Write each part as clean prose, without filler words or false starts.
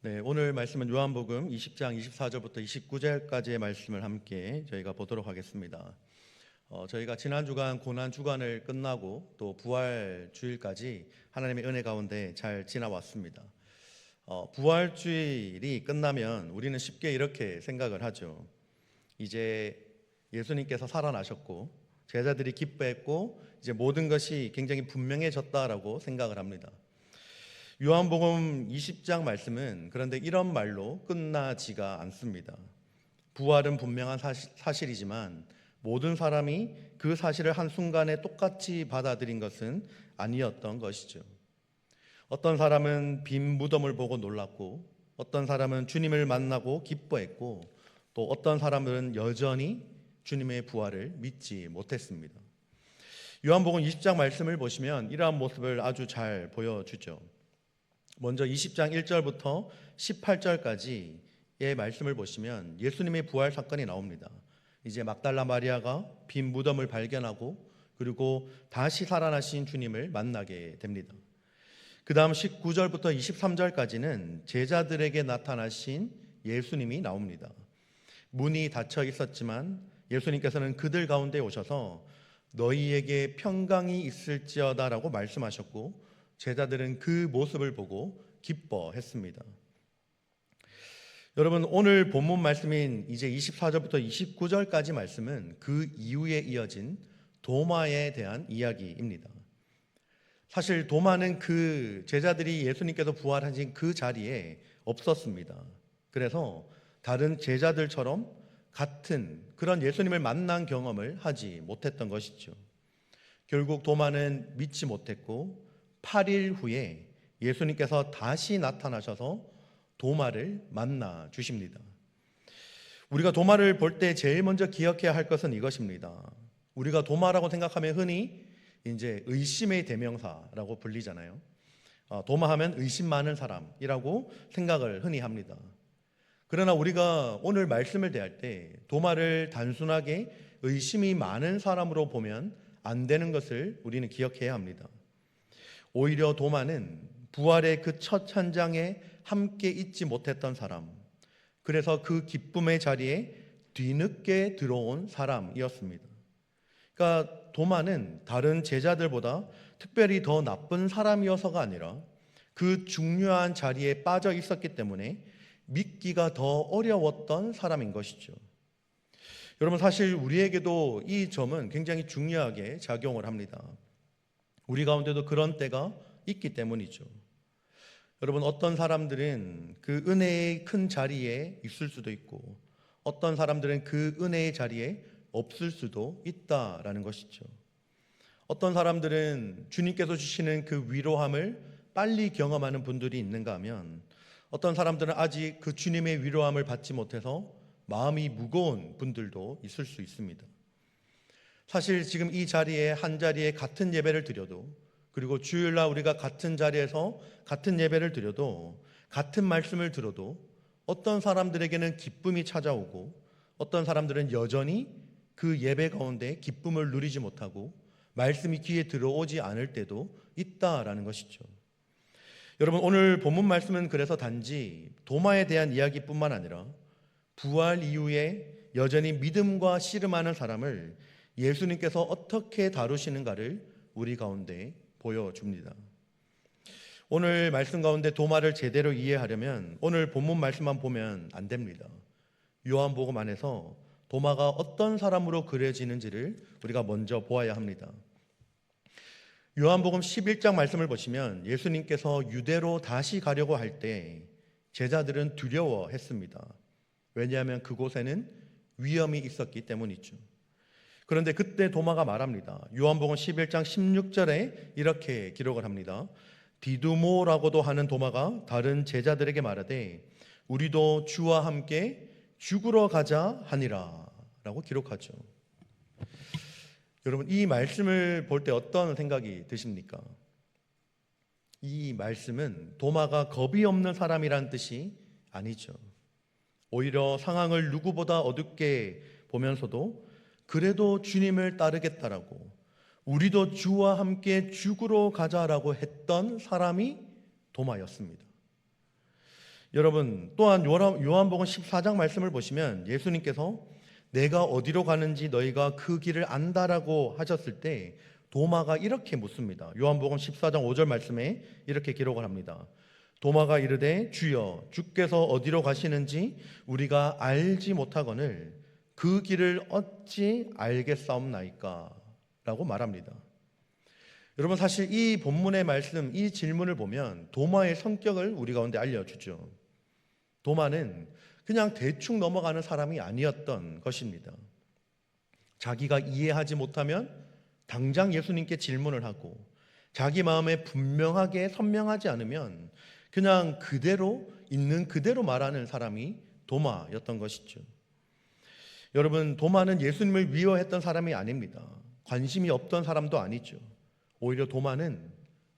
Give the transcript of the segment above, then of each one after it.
네, 오늘 말씀은 요한복음 20장 24절부터 29절까지의 말씀을 함께 저희가 보도록 하겠습니다. 저희가 지난 주간 고난 주간을 끝나고 또 부활 주일까지 하나님의 은혜 가운데 잘 지나왔습니다. 부활 주일이 끝나면 우리는 쉽게 이렇게 생각을 하죠. 이제 예수님께서 살아나셨고 제자들이 기뻐했고 이제 모든 것이 굉장히 분명해졌다라고 생각을 합니다. 요한복음 20장 말씀은 그런데 이런 말로 끝나지가 않습니다. 부활은 분명한 사실이지만 모든 사람이 그 사실을 한순간에 똑같이 받아들인 것은 아니었던 것이죠. 어떤 사람은 빈 무덤을 보고 놀랐고, 어떤 사람은 주님을 만나고 기뻐했고, 또 어떤 사람들은 여전히 주님의 부활을 믿지 못했습니다. 요한복음 20장 말씀을 보시면 이러한 모습을 아주 잘 보여주죠. 먼저 20장 1절부터 18절까지의 말씀을 보시면 예수님의 부활 사건이 나옵니다. 이제 막달라 마리아가 빈 무덤을 발견하고 그리고 다시 살아나신 주님을 만나게 됩니다. 그 다음 19절부터 23절까지는 제자들에게 나타나신 예수님이 나옵니다. 문이 닫혀 있었지만 예수님께서는 그들 가운데 오셔서 너희에게 평강이 있을지어다라고 말씀하셨고 제자들은 그 모습을 보고 기뻐했습니다. 여러분, 오늘 본문 말씀인 이제 24절부터 29절까지 말씀은 그 이후에 이어진 도마에 대한 이야기입니다. 사실 도마는 그 제자들이 예수님께서 부활하신 그 자리에 없었습니다. 그래서 다른 제자들처럼 같은 그런 예수님을 만난 경험을 하지 못했던 것이죠. 결국 도마는 믿지 못했고 8일 후에 예수님께서 다시 나타나셔서 도마를 만나 주십니다. 우리가 도마를 볼 때 제일 먼저 기억해야 할 것은 이것입니다. 우리가 도마라고 생각하면 흔히 이제 의심의 대명사라고 불리잖아요. 도마하면 의심 많은 사람이라고 생각을 흔히 합니다. 그러나 우리가 오늘 말씀을 대할 때 도마를 단순하게 의심이 많은 사람으로 보면 안 되는 것을 우리는 기억해야 합니다. 오히려 도마는 부활의 그 첫 현장에 함께 있지 못했던 사람, 그래서 그 기쁨의 자리에 뒤늦게 들어온 사람이었습니다. 그러니까 도마는 다른 제자들보다 특별히 더 나쁜 사람이어서가 아니라 그 중요한 자리에 빠져 있었기 때문에 믿기가 더 어려웠던 사람인 것이죠. 여러분, 사실 우리에게도 이 점은 굉장히 중요하게 작용을 합니다. 우리 가운데도 그런 때가 있기 때문이죠. 여러분, 어떤 사람들은 그 은혜의 큰 자리에 있을 수도 있고 어떤 사람들은 그 은혜의 자리에 없을 수도 있다라는 것이죠. 어떤 사람들은 주님께서 주시는 그 위로함을 빨리 경험하는 분들이 있는가 하면 어떤 사람들은 아직 그 주님의 위로함을 받지 못해서 마음이 무거운 분들도 있을 수 있습니다. 사실 지금 이 자리에 한 자리에 같은 예배를 드려도 그리고 주일날 우리가 같은 자리에서 같은 예배를 드려도 같은 말씀을 들어도 어떤 사람들에게는 기쁨이 찾아오고 어떤 사람들은 여전히 그 예배 가운데 기쁨을 누리지 못하고 말씀이 귀에 들어오지 않을 때도 있다라는 것이죠. 여러분, 오늘 본문 말씀은 그래서 단지 도마에 대한 이야기뿐만 아니라 부활 이후에 여전히 믿음과 씨름하는 사람을 예수님께서 어떻게 다루시는가를 우리 가운데 보여줍니다. 오늘 말씀 가운데 도마를 제대로 이해하려면 오늘 본문 말씀만 보면 안 됩니다. 요한복음 안에서 도마가 어떤 사람으로 그려지는지를 우리가 먼저 보아야 합니다. 요한복음 11장 말씀을 보시면 예수님께서 유대로 다시 가려고 할 때 제자들은 두려워했습니다. 왜냐하면 그곳에는 위험이 있었기 때문이죠. 그런데 그때 도마가 말합니다. 요한복음 11장 16절에 이렇게 기록을 합니다. 디두모라고도 하는 도마가 다른 제자들에게 말하되 우리도 주와 함께 죽으러 가자 하니라 라고 기록하죠. 여러분, 이 말씀을 볼 때 어떤 생각이 드십니까? 이 말씀은 도마가 겁이 없는 사람이란 뜻이 아니죠. 오히려 상황을 누구보다 어둡게 보면서도 그래도 주님을 따르겠다라고 우리도 주와 함께 죽으러 가자라고 했던 사람이 도마였습니다. 여러분 또한 요한복음 14장 말씀을 보시면 예수님께서 내가 어디로 가는지 너희가 그 길을 안다라고 하셨을 때 도마가 이렇게 묻습니다. 요한복음 14장 5절 말씀에 이렇게 기록을 합니다. 도마가 이르되 주여 주께서 어디로 가시는지 우리가 알지 못하거늘 그 길을 어찌 알겠사옵나이까 라고 말합니다. 여러분 사실 이 본문의 말씀, 이 질문을 보면 도마의 성격을 우리 가운데 알려주죠. 도마는 그냥 대충 넘어가는 사람이 아니었던 것입니다. 자기가 이해하지 못하면 당장 예수님께 질문을 하고 자기 마음에 분명하게 선명하지 않으면 그냥 그대로 있는 그대로 말하는 사람이 도마였던 것이죠. 여러분 도마는 예수님을 미워했던 사람이 아닙니다. 관심이 없던 사람도 아니죠. 오히려 도마는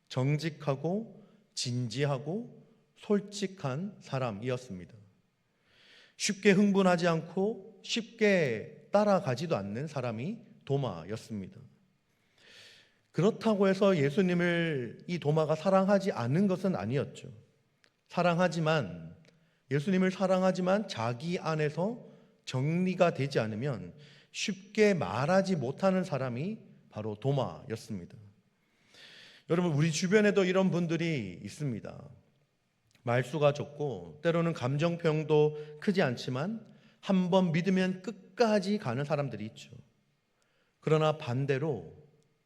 정직하고 진지하고 솔직한 사람이었습니다. 쉽게 흥분하지 않고 쉽게 따라가지도 않는 사람이 도마였습니다. 그렇다고 해서 예수님을 이 도마가 사랑하지 않은 것은 아니었죠. 예수님을 사랑하지만 자기 안에서 정리가 되지 않으면 쉽게 말하지 못하는 사람이 바로 도마였습니다. 여러분 우리 주변에도 이런 분들이 있습니다. 말수가 적고 때로는 감정표현도 크지 않지만 한번 믿으면 끝까지 가는 사람들이 있죠. 그러나 반대로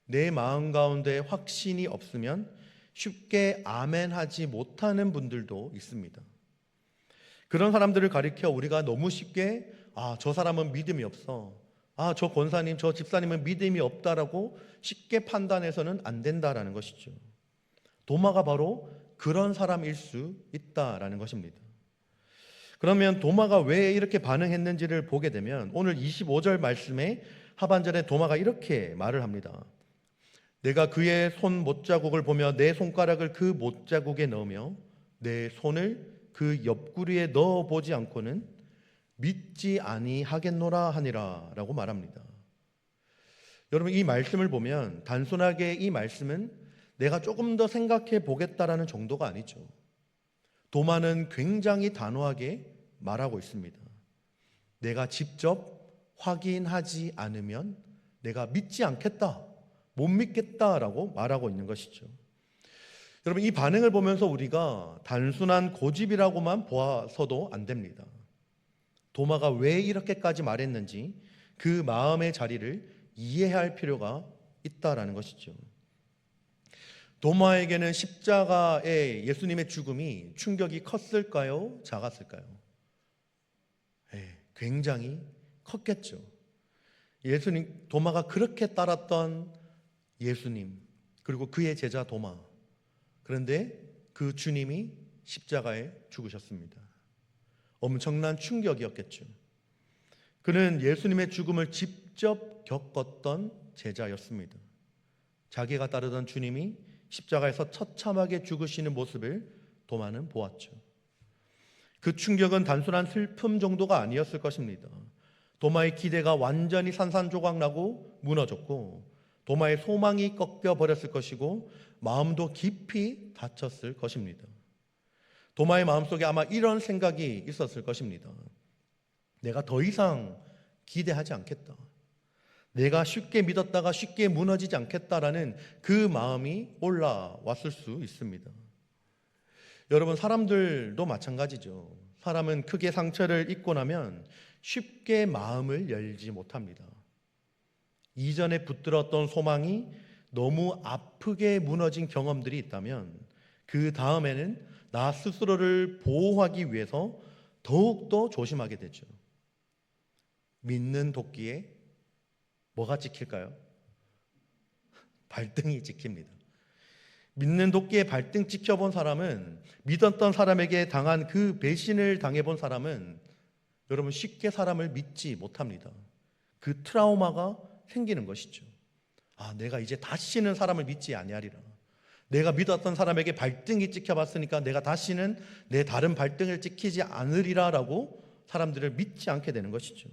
내 마음 가운데 확신이 없으면 쉽게 아멘하지 못하는 분들도 있습니다. 그런 사람들을 가리켜 우리가 너무 쉽게 저 사람은 믿음이 없어, 저 권사님, 저 집사님은 믿음이 없다라고 쉽게 판단해서는 안 된다라는 것이죠. 도마가 바로 그런 사람일 수 있다라는 것입니다. 그러면 도마가 왜 이렇게 반응했는지를 보게 되면 오늘 25절 말씀의 하반절에 도마가 이렇게 말을 합니다. 내가 그의 손 못자국을 보며 내 손가락을 그 못자국에 넣으며 내 손을 그 옆구리에 넣어보지 않고는 믿지 아니하겠노라 하니라 라고 말합니다. 여러분 이 말씀을 보면 단순하게 이 말씀은 내가 조금 더 생각해 보겠다라는 정도가 아니죠. 도마는 굉장히 단호하게 말하고 있습니다. 내가 직접 확인하지 않으면 내가 믿지 않겠다, 못 믿겠다라고 말하고 있는 것이죠. 여러분 이 반응을 보면서 우리가 단순한 고집이라고만 보아서도 안 됩니다. 도마가 왜 이렇게까지 말했는지 그 마음의 자리를 이해할 필요가 있다라는 것이죠. 도마에게는 십자가의 예수님의 죽음이 충격이 컸을까요? 작았을까요? 굉장히 컸겠죠. 도마가 그렇게 따랐던 예수님, 그리고 그의 제자 도마. 그런데 그 주님이 십자가에 죽으셨습니다. 엄청난 충격이었겠죠. 그는 예수님의 죽음을 직접 겪었던 제자였습니다. 자기가 따르던 주님이 십자가에서 처참하게 죽으시는 모습을 도마는 보았죠. 그 충격은 단순한 슬픔 정도가 아니었을 것입니다. 도마의 기대가 완전히 산산조각나고 무너졌고 도마의 소망이 꺾여 버렸을 것이고 마음도 깊이 다쳤을 것입니다. 도마의 마음속에 아마 이런 생각이 있었을 것입니다. 내가 더 이상 기대하지 않겠다. 내가 쉽게 믿었다가 쉽게 무너지지 않겠다라는 그 마음이 올라왔을 수 있습니다. 여러분 사람들도 마찬가지죠. 사람은 크게 상처를 입고 나면 쉽게 마음을 열지 못합니다. 이전에 붙들었던 소망이 너무 아프게 무너진 경험들이 있다면 그 다음에는 나 스스로를 보호하기 위해서 더욱더 조심하게 되죠. 믿는 도끼에 뭐가 찍힐까요? 발등이 찍힙니다. 믿는 도끼에 발등 찍혀본 사람은, 믿었던 사람에게 당한 그 배신을 당해본 사람은 여러분 쉽게 사람을 믿지 못합니다. 그 트라우마가 생기는 것이죠. 내가 이제 다시는 사람을 믿지 아니하리라. 내가 믿었던 사람에게 발등이 찍혀봤으니까 내가 다시는 내 다른 발등을 찍히지 않으리라라고 사람들을 믿지 않게 되는 것이죠.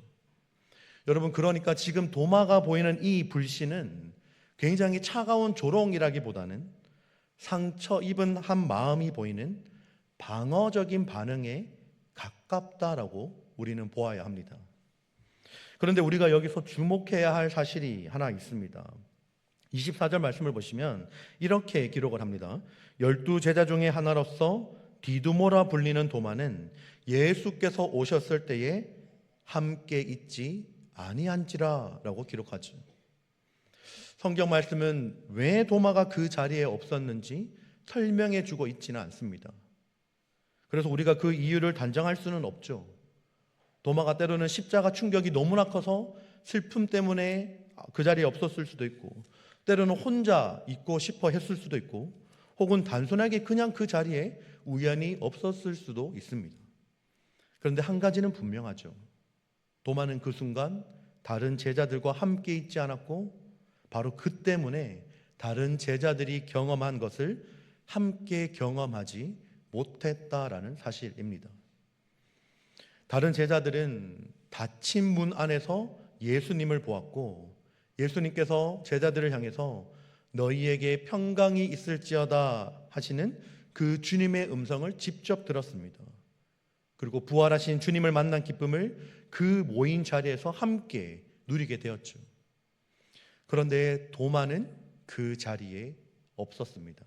여러분 그러니까 지금 도마가 보이는 이 불신은 굉장히 차가운 조롱이라기보다는 상처 입은 한 마음이 보이는 방어적인 반응에 가깝다라고 우리는 보아야 합니다. 그런데 우리가 여기서 주목해야 할 사실이 하나 있습니다. 24절 말씀을 보시면 이렇게 기록을 합니다. 12 제자 중에 하나로서 디두모라 불리는 도마는 예수께서 오셨을 때에 함께 있지 아니한지라 라고 기록하죠. 성경 말씀은 왜 도마가 그 자리에 없었는지 설명해 주고 있지는 않습니다. 그래서 우리가 그 이유를 단정할 수는 없죠. 도마가 때로는 십자가 충격이 너무나 커서 슬픔 때문에 그 자리에 없었을 수도 있고, 때로는 혼자 있고 싶어 했을 수도 있고, 혹은 단순하게 그냥 그 자리에 우연히 없었을 수도 있습니다. 그런데 한 가지는 분명하죠. 도마는 그 순간 다른 제자들과 함께 있지 않았고, 바로 그 때문에 다른 제자들이 경험한 것을 함께 경험하지 못했다라는 사실입니다. 다른 제자들은 닫힌 문 안에서 예수님을 보았고, 예수님께서 제자들을 향해서 너희에게 평강이 있을지어다 하시는 그 주님의 음성을 직접 들었습니다. 그리고 부활하신 주님을 만난 기쁨을 그 모인 자리에서 함께 누리게 되었죠. 그런데 도마는 그 자리에 없었습니다.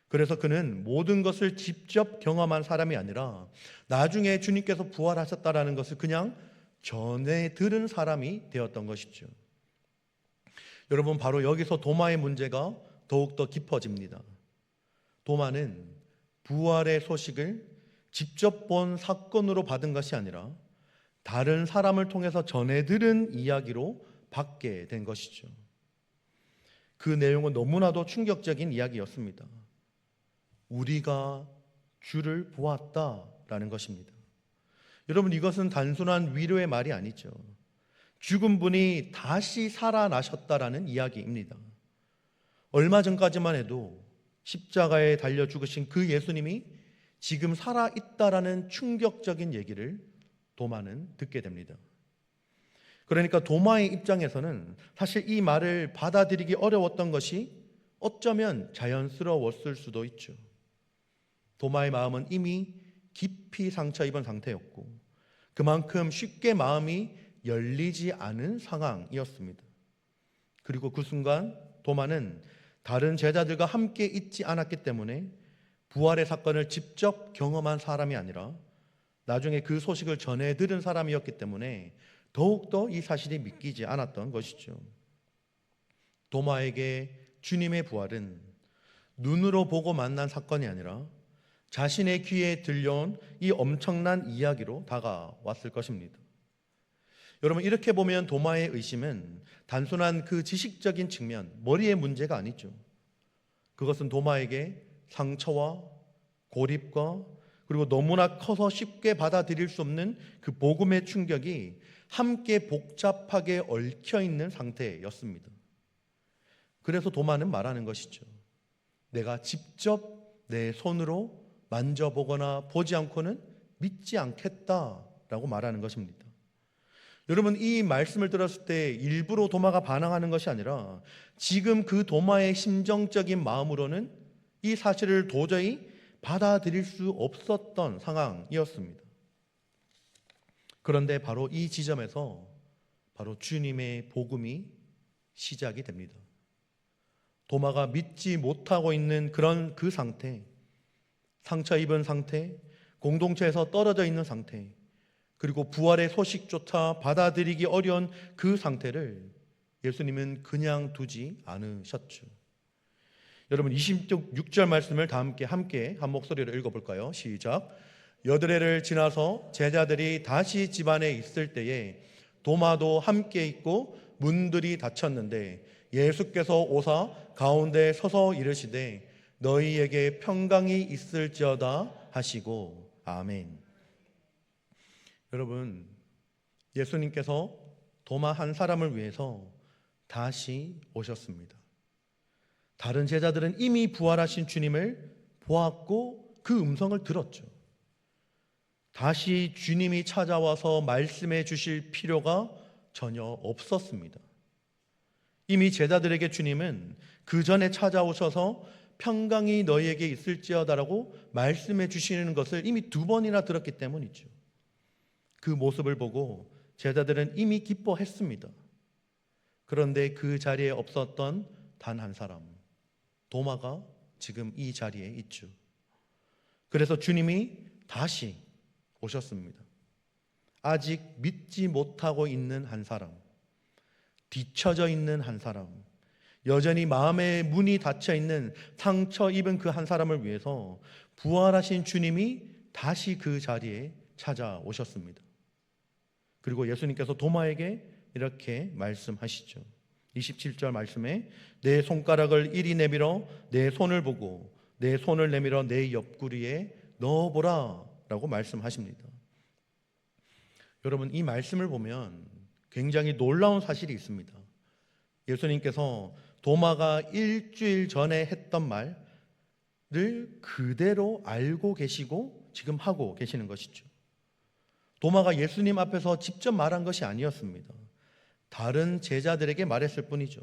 그래서 그는 모든 것을 직접 경험한 사람이 아니라 나중에 주님께서 부활하셨다라는 것을 그냥 전해 들은 사람이 되었던 것이죠. 여러분, 바로 여기서 도마의 문제가 더욱더 깊어집니다. 도마는 부활의 소식을 직접 본 사건으로 받은 것이 아니라 다른 사람을 통해서 전해 들은 이야기로 받게 된 것이죠. 그 내용은 너무나도 충격적인 이야기였습니다. 우리가 주를 보았다라는 것입니다. 여러분, 이것은 단순한 위로의 말이 아니죠. 죽은 분이 다시 살아나셨다라는 이야기입니다. 얼마 전까지만 해도 십자가에 달려 죽으신 그 예수님이 지금 살아있다라는 충격적인 얘기를 도마는 듣게 됩니다. 그러니까 도마의 입장에서는 사실 이 말을 받아들이기 어려웠던 것이 어쩌면 자연스러웠을 수도 있죠. 도마의 마음은 이미 깊이 상처 입은 상태였고, 그만큼 쉽게 마음이 열리지 않은 상황이었습니다. 그리고 그 순간 도마는 다른 제자들과 함께 있지 않았기 때문에 부활의 사건을 직접 경험한 사람이 아니라 나중에 그 소식을 전해 들은 사람이었기 때문에 더욱더 이 사실이 믿기지 않았던 것이죠. 도마에게 주님의 부활은 눈으로 보고 만난 사건이 아니라 자신의 귀에 들려온 이 엄청난 이야기로 다가왔을 것입니다. 여러분, 이렇게 보면 도마의 의심은 단순한 그 지식적인 측면, 머리의 문제가 아니죠. 그것은 도마에게 상처와 고립과 그리고 너무나 커서 쉽게 받아들일 수 없는 그 복음의 충격이 함께 복잡하게 얽혀 있는 상태였습니다. 그래서 도마는 말하는 것이죠. 내가 직접 내 손으로 만져보거나 보지 않고는 믿지 않겠다라고 말하는 것입니다. 여러분, 이 말씀을 들었을 때 일부러 도마가 반항하는 것이 아니라 지금 그 도마의 심정적인 마음으로는 이 사실을 도저히 받아들일 수 없었던 상황이었습니다. 그런데 바로 이 지점에서 바로 주님의 복음이 시작이 됩니다. 도마가 믿지 못하고 있는 그런 그 상태, 상처 입은 상태, 공동체에서 떨어져 있는 상태, 그리고 부활의 소식조차 받아들이기 어려운 그 상태를 예수님은 그냥 두지 않으셨죠. 여러분, 26절 말씀을 다 함께 한 목소리로 읽어볼까요? 시작. 여드레를 지나서 제자들이 다시 집안에 있을 때에 도마도 함께 있고 문들이 닫혔는데 예수께서 오사 가운데 서서 이르시되 너희에게 평강이 있을지어다 하시고 아멘. 여러분, 예수님께서 도마 한 사람을 위해서 다시 오셨습니다. 다른 제자들은 이미 부활하신 주님을 보았고 그 음성을 들었죠. 다시 주님이 찾아와서 말씀해 주실 필요가 전혀 없었습니다. 이미 제자들에게 주님은 그 전에 찾아오셔서 평강이 너희에게 있을지어다라고 말씀해 주시는 것을 이미 2번이나 들었기 때문이죠. 그 모습을 보고 제자들은 이미 기뻐했습니다. 그런데 그 자리에 없었던 단 한 사람, 도마가 지금 이 자리에 있죠. 그래서 주님이 다시 오셨습니다. 아직 믿지 못하고 있는 한 사람, 뒤처져 있는 한 사람, 여전히 마음의 문이 닫혀 있는 상처 입은 그 한 사람을 위해서 부활하신 주님이 다시 그 자리에 찾아오셨습니다. 그리고 예수님께서 도마에게 이렇게 말씀하시죠. 27절 말씀에 내 손가락을 이리 내밀어 내 손을 보고 내 손을 내밀어 내 옆구리에 넣어보라 라고 말씀하십니다. 여러분, 이 말씀을 보면 굉장히 놀라운 사실이 있습니다. 예수님께서 도마가 일주일 전에 했던 말을 그대로 알고 계시고 지금 하고 계시는 것이죠. 도마가 예수님 앞에서 직접 말한 것이 아니었습니다. 다른 제자들에게 말했을 뿐이죠.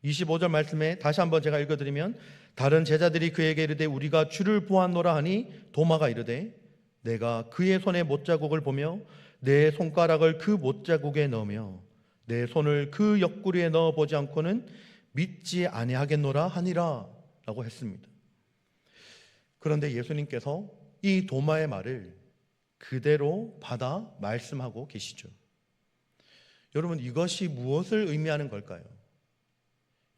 25절 말씀에 다시 한번 제가 읽어드리면 다른 제자들이 그에게 이르되 우리가 주를 보았노라 하니 도마가 이르되 내가 그의 손에 못자국을 보며 내 손가락을 그 못자국에 넣으며 내 손을 그 옆구리에 넣어보지 않고는 믿지 아니하겠노라 하니라 라고 했습니다. 그런데 예수님께서 이 도마의 말을 그대로 받아 말씀하고 계시죠. 여러분, 이것이 무엇을 의미하는 걸까요?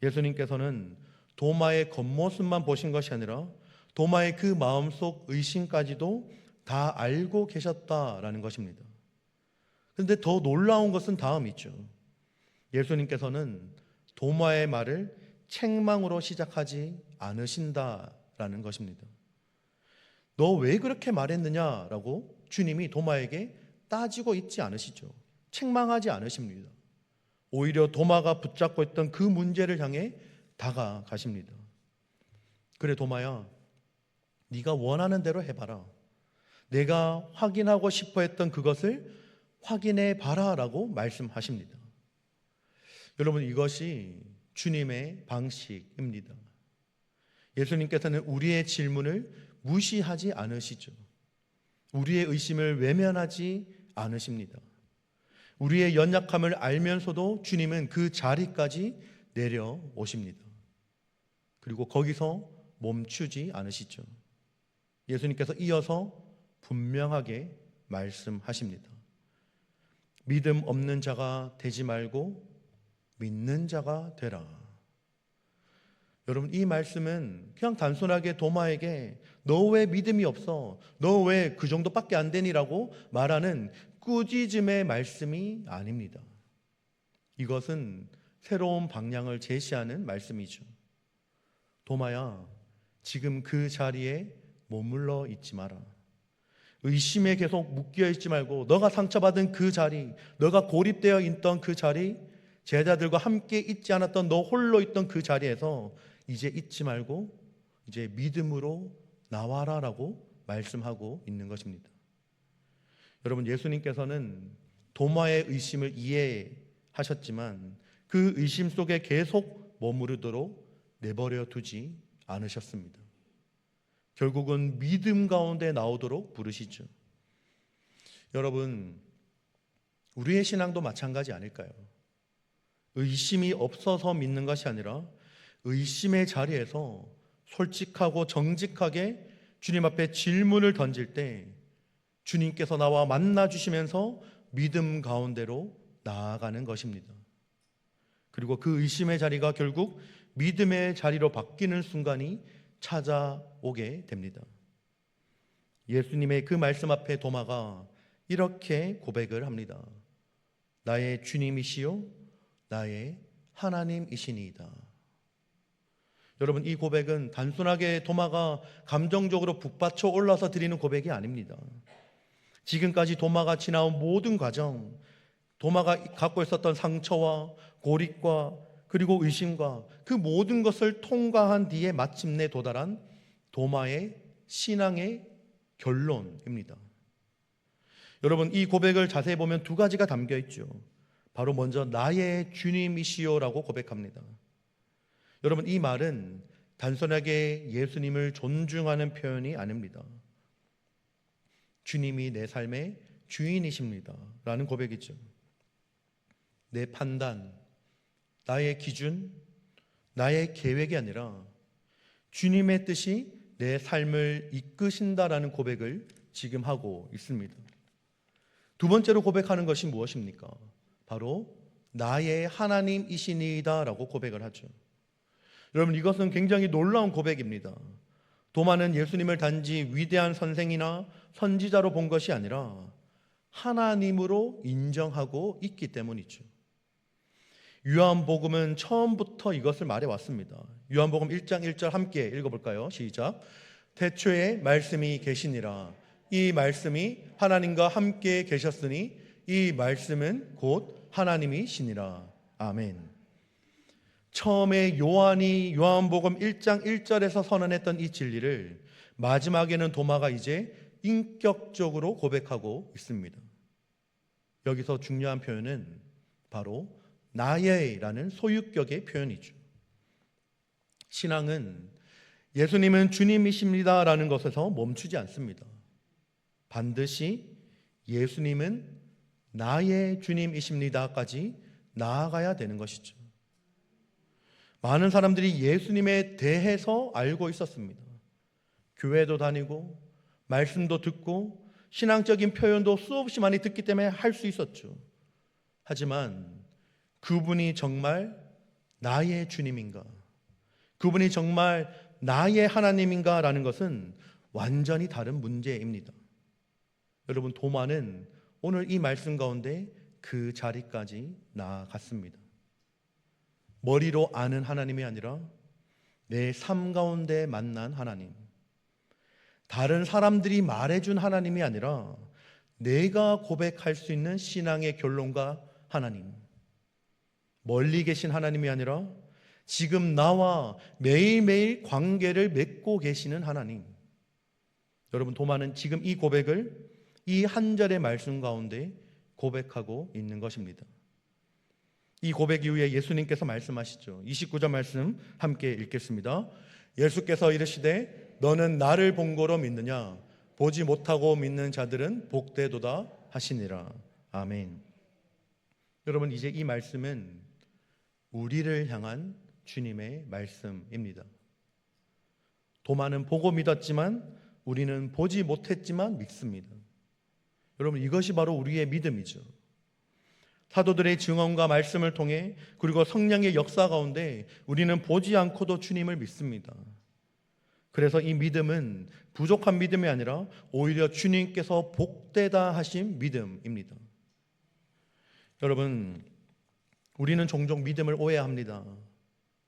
예수님께서는 도마의 겉모습만 보신 것이 아니라 도마의 그 마음속 의심까지도 다 알고 계셨다라는 것입니다. 그런데 더 놀라운 것은 다음이죠. 예수님께서는 도마의 말을 책망으로 시작하지 않으신다라는 것입니다. 너 왜 그렇게 말했느냐라고 주님이 도마에게 따지고 있지 않으시죠. 책망하지 않으십니다. 오히려 도마가 붙잡고 있던 그 문제를 향해 다가가십니다. 그래 도마야, 네가 원하는 대로 해봐라. 내가 확인하고 싶어 했던 그것을 확인해 봐라 라고 말씀하십니다. 여러분, 이것이 주님의 방식입니다. 예수님께서는 우리의 질문을 무시하지 않으시죠. 우리의 의심을 외면하지 않으십니다. 우리의 연약함을 알면서도 주님은 그 자리까지 내려오십니다. 그리고 거기서 멈추지 않으시죠. 예수님께서 이어서 분명하게 말씀하십니다. 믿음 없는 자가 되지 말고 믿는 자가 되라. 여러분, 이 말씀은 그냥 단순하게 도마에게 너 왜 믿음이 없어? 너 왜 그 정도밖에 안 되니라고 말하는 꾸짖음의 말씀이 아닙니다. 이것은 새로운 방향을 제시하는 말씀이죠. 도마야, 지금 그 자리에 머물러 있지 마라. 의심에 계속 묶여 있지 말고 너가 상처받은 그 자리, 너가 고립되어 있던 그 자리, 제자들과 함께 있지 않았던 너 홀로 있던 그 자리에서 이제 있지 말고 이제 믿음으로 나와라라고 말씀하고 있는 것입니다. 여러분, 예수님께서는 도마의 의심을 이해하셨지만 그 의심 속에 계속 머무르도록 내버려 두지 않으셨습니다. 결국은 믿음 가운데 나오도록 부르시죠. 여러분, 우리의 신앙도 마찬가지 아닐까요? 의심이 없어서 믿는 것이 아니라 의심의 자리에서 솔직하고 정직하게 주님 앞에 질문을 던질 때 주님께서 나와 만나 주시면서 믿음 가운데로 나아가는 것입니다. 그리고 그 의심의 자리가 결국 믿음의 자리로 바뀌는 순간이 찾아오게 됩니다. 예수님의 그 말씀 앞에 도마가 이렇게 고백을 합니다. 나의 주님이시요 나의 하나님이시니이다. 여러분, 이 고백은 단순하게 도마가 감정적으로 북받쳐 올라서 드리는 고백이 아닙니다. 지금까지 도마가 지나온 모든 과정, 도마가 갖고 있었던 상처와 고립과 그리고 의심과 그 모든 것을 통과한 뒤에 마침내 도달한 도마의 신앙의 결론입니다. 여러분, 이 고백을 자세히 보면 두 가지가 담겨 있죠. 바로 먼저 나의 주님이시오라고 고백합니다. 여러분, 이 말은 단순하게 예수님을 존중하는 표현이 아닙니다. 주님이 내 삶의 주인이십니다 라는 고백이죠. 내 판단, 나의 기준, 나의 계획이 아니라 주님의 뜻이 내 삶을 이끄신다라는 고백을 지금 하고 있습니다. 두 번째로 고백하는 것이 무엇입니까? 바로 나의 하나님이시니이다 라고 고백을 하죠. 여러분, 이것은 굉장히 놀라운 고백입니다. 도마는 예수님을 단지 위대한 선생이나 선지자로 본 것이 아니라 하나님으로 인정하고 있기 때문이죠. 요한복음은 처음부터 이것을 말해왔습니다. 요한복음 1장 1절 함께 읽어볼까요? 시작. 태초에 말씀이 계시니라. 이 말씀이 하나님과 함께 계셨으니 이 말씀은 곧 하나님이시니라. 아멘. 처음에 요한이 요한복음 1장 1절에서 선언했던 이 진리를 마지막에는 도마가 이제 인격적으로 고백하고 있습니다. 여기서 중요한 표현은 바로 나의라는 소유격의 표현이죠. 신앙은 예수님은 주님이십니다라는 것에서 멈추지 않습니다. 반드시 예수님은 나의 주님이십니다까지 나아가야 되는 것이죠. 많은 사람들이 예수님에 대해서 알고 있었습니다. 교회도 다니고 말씀도 듣고 신앙적인 표현도 수없이 많이 듣기 때문에 할 수 있었죠. 하지만 그분이 정말 나의 주님인가? 그분이 정말 나의 하나님인가? 라는 것은 완전히 다른 문제입니다. 여러분, 도마는 오늘 이 말씀 가운데 그 자리까지 나아갔습니다. 머리로 아는 하나님이 아니라 내 삶 가운데 만난 하나님, 다른 사람들이 말해준 하나님이 아니라 내가 고백할 수 있는 신앙의 결론과 하나님, 멀리 계신 하나님이 아니라 지금 나와 매일매일 관계를 맺고 계시는 하나님. 여러분, 도마는 지금 이 고백을 이 한 절의 말씀 가운데 고백하고 있는 것입니다. 이 고백 이후에 예수님께서 말씀하시죠. 29절 말씀 함께 읽겠습니다. 예수께서 이르시되 너는 나를 본 거로 믿느냐? 보지 못하고 믿는 자들은 복되도다 하시니라. 아멘. 여러분, 이제 이 말씀은 우리를 향한 주님의 말씀입니다. 도마는 보고 믿었지만 우리는 보지 못했지만 믿습니다. 여러분, 이것이 바로 우리의 믿음이죠. 사도들의 증언과 말씀을 통해 그리고 성령의 역사 가운데 우리는 보지 않고도 주님을 믿습니다. 그래서 이 믿음은 부족한 믿음이 아니라 오히려 주님께서 복되다 하신 믿음입니다. 여러분, 우리는 종종 믿음을 오해합니다.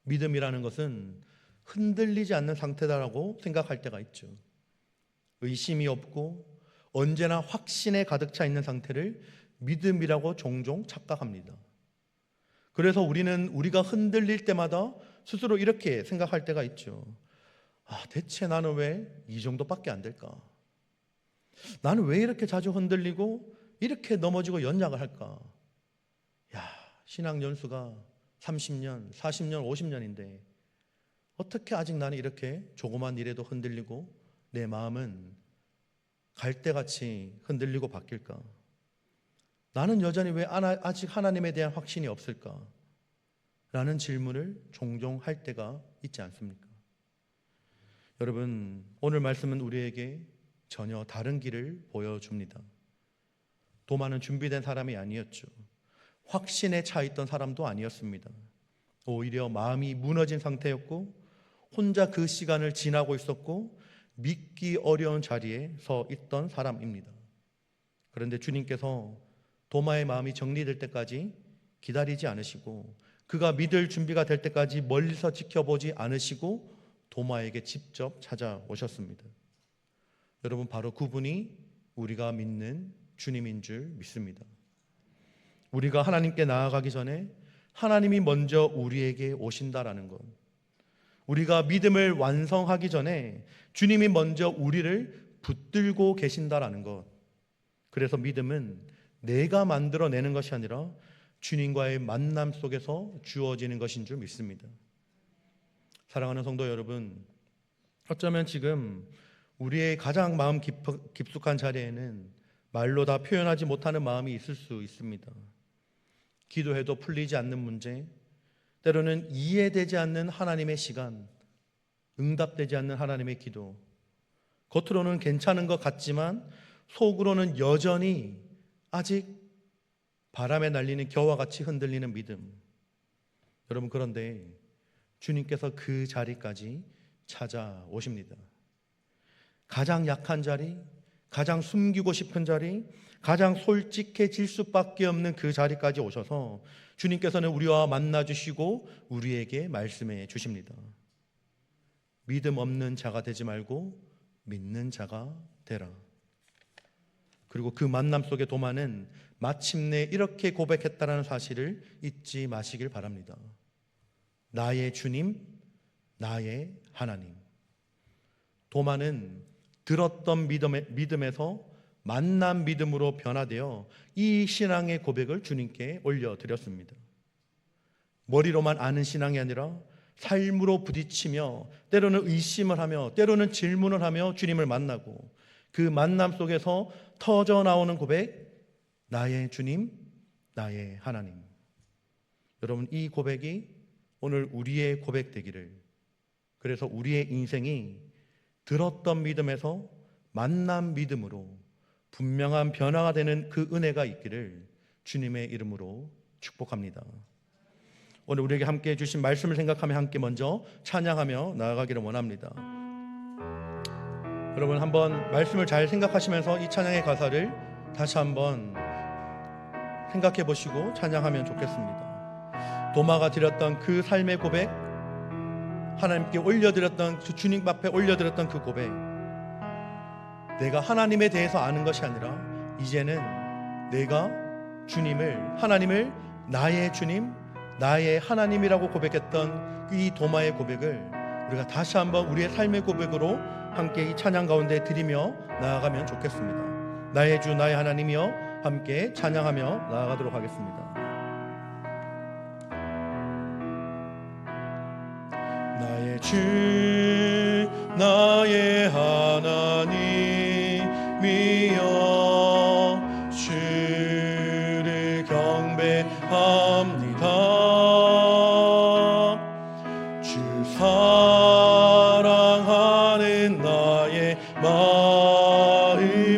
믿음이라는 것은 흔들리지 않는 상태다라고 생각할 때가 있죠. 의심이 없고 언제나 확신에 가득 차 있는 상태를 믿음이라고 종종 착각합니다. 그래서 우리는 우리가 흔들릴 때마다 스스로 이렇게 생각할 때가 있죠. 대체 나는 왜 이 정도밖에 안 될까? 나는 왜 이렇게 자주 흔들리고 이렇게 넘어지고 연약을 할까? 신앙 연수가 30년, 40년, 50년인데 어떻게 아직 나는 이렇게 조그만 일에도 흔들리고 내 마음은 갈대같이 흔들리고 바뀔까? 나는 여전히 왜 아직 하나님에 대한 확신이 없을까? 라는 질문을 종종 할 때가 있지 않습니까? 여러분, 오늘 말씀은 우리에게 전혀 다른 길을 보여줍니다. 도마는 준비된 사람이 아니었죠. 확신에 차 있던 사람도 아니었습니다. 오히려 마음이 무너진 상태였고 혼자 그 시간을 지나고 있었고 믿기 어려운 자리에 서 있던 사람입니다. 그런데 주님께서 도마의 마음이 정리될 때까지 기다리지 않으시고 그가 믿을 준비가 될 때까지 멀리서 지켜보지 않으시고 도마에게 직접 찾아오셨습니다. 여러분, 바로 그분이 우리가 믿는 주님인 줄 믿습니다. 우리가 하나님께 나아가기 전에 하나님이 먼저 우리에게 오신다라는 것, 우리가 믿음을 완성하기 전에 주님이 먼저 우리를 붙들고 계신다라는 것. 그래서 믿음은 내가 만들어내는 것이 아니라 주님과의 만남 속에서 주어지는 것인 줄 믿습니다. 사랑하는 성도 여러분, 어쩌면 지금 우리의 가장 마음 깊숙한 자리에는 말로 다 표현하지 못하는 마음이 있을 수 있습니다. 기도해도 풀리지 않는 문제, 때로는 이해되지 않는 하나님의 시간, 응답되지 않는 하나님의 기도, 겉으로는 괜찮은 것 같지만 속으로는 여전히 아직 바람에 날리는 겨와 같이 흔들리는 믿음. 여러분, 그런데 주님께서 그 자리까지 찾아오십니다. 가장 약한 자리, 가장 숨기고 싶은 자리, 가장 솔직해질 수밖에 없는 그 자리까지 오셔서 주님께서는 우리와 만나 주시고 우리에게 말씀해 주십니다. 믿음 없는 자가 되지 말고 믿는 자가 되라. 그리고 그 만남 속에 도마는 마침내 이렇게 고백했다는 사실을 잊지 마시길 바랍니다. 나의 주님, 나의 하나님. 도마는 들었던 믿음에서 만난 믿음으로 변화되어 이 신앙의 고백을 주님께 올려드렸습니다. 머리로만 아는 신앙이 아니라 삶으로 부딪히며 때로는 의심을 하며 때로는 질문을 하며 주님을 만나고 그 만남 속에서 터져 나오는 고백, 나의 주님, 나의 하나님. 여러분, 이 고백이 오늘 우리의 고백 되기를, 그래서 우리의 인생이 들었던 믿음에서 만난 믿음으로 분명한 변화가 되는 그 은혜가 있기를 주님의 이름으로 축복합니다. 오늘 우리에게 함께 해주신 말씀을 생각하며 함께 먼저 찬양하며 나아가기를 원합니다. 여러분, 한번 말씀을 잘 생각하시면서 이 찬양의 가사를 다시 한번 생각해 보시고 찬양하면 좋겠습니다. 도마가 드렸던 그 삶의 고백, 하나님께 올려드렸던, 주님 앞에 올려드렸던 그 고백, 내가 하나님에 대해서 아는 것이 아니라 이제는 내가 주님을, 하나님을 나의 주님, 나의 하나님이라고 고백했던 이 도마의 고백을 우리가 다시 한번 우리의 삶의 고백으로 함께 이 찬양 가운데 드리며 나아가면 좋겠습니다. 나의 주, 나의 하나님이여, 함께 찬양하며 나아가도록 하겠습니다. 나의 주, 나의 하나님이여, 주를 경배합니다. 주 사랑하는 나의 마음을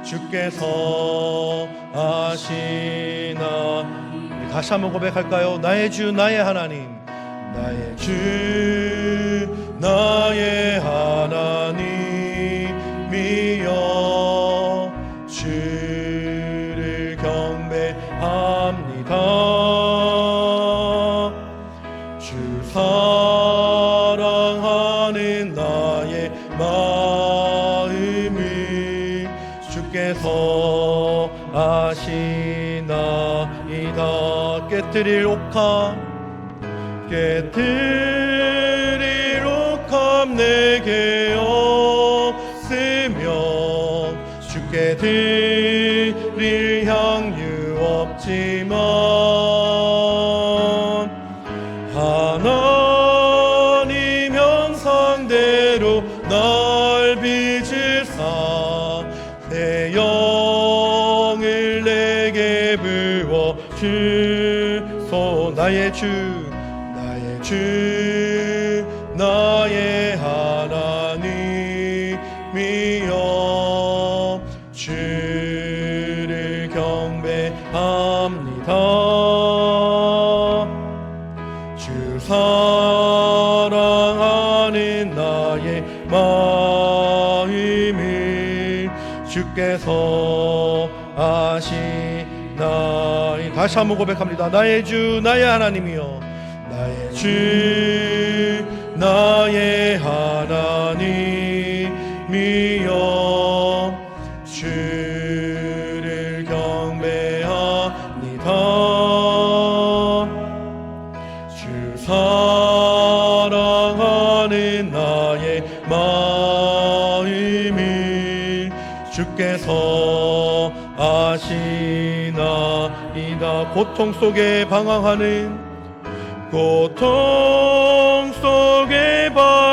주께서 아시나. 다시 한번 고백할까요? 나의 주, 나의 하나님. 나의 주, 나의 하나님이여, 주를 경배합니다. 주 사랑하는 나의 마음을 주께서 아시나이다. 깨뜨릴 옥합, 깨뜨릴 옥합 내게 없으며 주께 드릴 향유 없지만 하나님 형상대로 날 빚으사 내 영을 내게 부어주소. 나의 주, 주, 나의 하나님이여, 주를 경배합니다. 주 사랑하는 나의 마음을 주께서 아시나이. 다시 한번 고백합니다. 나의 주, 나의 하나님이여, 나의 주, 나의 하나님이여, 주를 경배합니다. 주 사랑하는 나의 마음을 주께서 아시나이다. 고통 속에 방황하는, 고통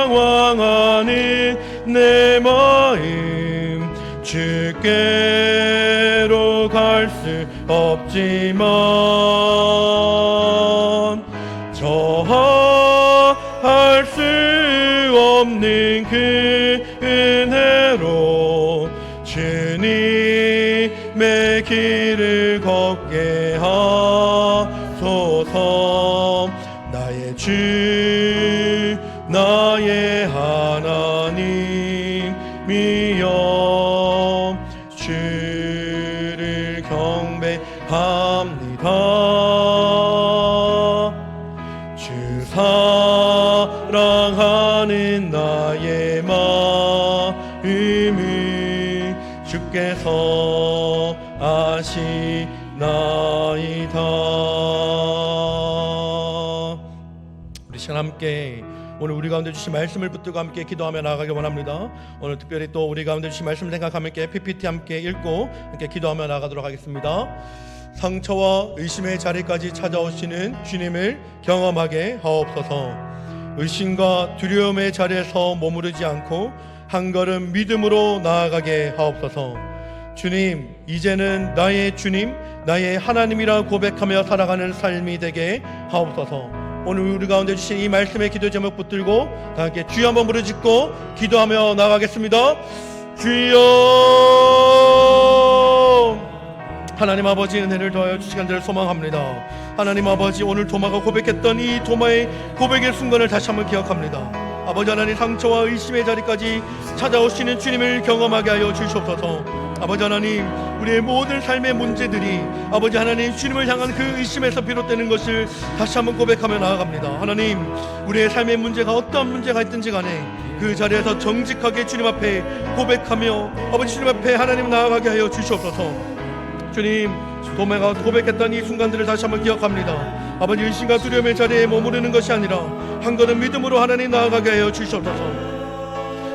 방황하는 내 마음 주께로 갈 수 없지만 저할 수 없는 그 은혜로 주님의 길을 걷게 하소서. 나의 주 나의 하나님이여 주를 경배합니다. 주 사랑하는 나의 마음을 주께서 아시나이다. 우리 시간 함께 오늘 우리 가운데 주신 말씀을 붙들고 함께 기도하며 나아가길 원합니다. 오늘 특별히 또 우리 가운데 주신 말씀을 생각하며 함께 PPT 함께 읽고 함께 기도하며 나아가도록 하겠습니다. 상처와 의심의 자리까지 찾아오시는 주님을 경험하게 하옵소서. 의심과 두려움의 자리에서 머무르지 않고 한 걸음 믿음으로 나아가게 하옵소서. 주님, 이제는 나의 주님, 나의 하나님이라 고백하며 살아가는 삶이 되게 하옵소서. 오늘 우리 가운데 주신 이 말씀의 기도 제목 붙들고 다 함께 주여 한번 부르짖고 기도하며 나가겠습니다. 주여. 하나님 아버지, 은혜를 더하여 주시간들을 소망합니다. 하나님 아버지, 오늘 도마가 고백했던 이 도마의 고백의 순간을 다시 한번 기억합니다. 아버지 하나님, 상처와 의심의 자리까지 찾아오시는 주님을 경험하게 하여 주시옵소서. 아버지 하나님, 우리의 모든 삶의 문제들이 아버지 하나님 주님을 향한 그 의심에서 비롯되는 것을 다시 한번 고백하며 나아갑니다. 하나님, 우리의 삶의 문제가 어떠한 문제가 있든지 간에 그 자리에서 정직하게 주님 앞에 고백하며 아버지 주님 앞에 하나님 나아가게 하여 주시옵소서. 주님, 도마가 고백했던 이 순간들을 다시 한번 기억합니다. 아버지, 의심과 두려움의 자리에 머무르는 것이 아니라 한 걸음 믿음으로 하나님 나아가게 하여 주시옵소서.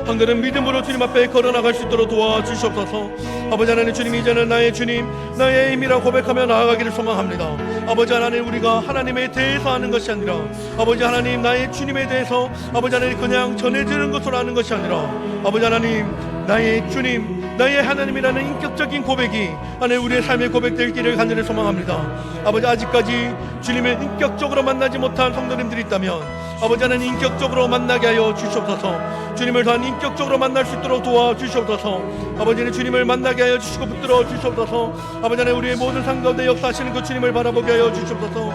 한 걸음 믿음으로 주님 앞에 걸어나갈 수 있도록 도와주시옵소서. 아버지 하나님, 주님 이제는 나의 주님, 나의 힘이라 고백하며 나아가기를 소망합니다. 아버지 하나님, 우리가 하나님에 대해서 아는 것이 아니라 아버지 하나님, 나의 주님에 대해서 아버지 하나님 그냥 전해지는 것으로 아는 것이 아니라 아버지 하나님, 나의 주님, 나의 하나님이라는 인격적인 고백이 하나님 우리의 삶의 고백될 길을 간절히 소망합니다. 아버지, 아직까지 주님을 인격적으로 만나지 못한 성도님들이 있다면 아버지 하나님 인격적으로 만나게 하여 주시옵소서. 주님을 더 인격적으로 만날 수 있도록 도와주시옵소서. 아버지는 주님을 만나게 하여 주시고 붙들어 주시옵소서. 아버지 하나님, 우리의 모든 삶 가운데 역사하시는 그 주님을 바라보게 하여 주시옵소서.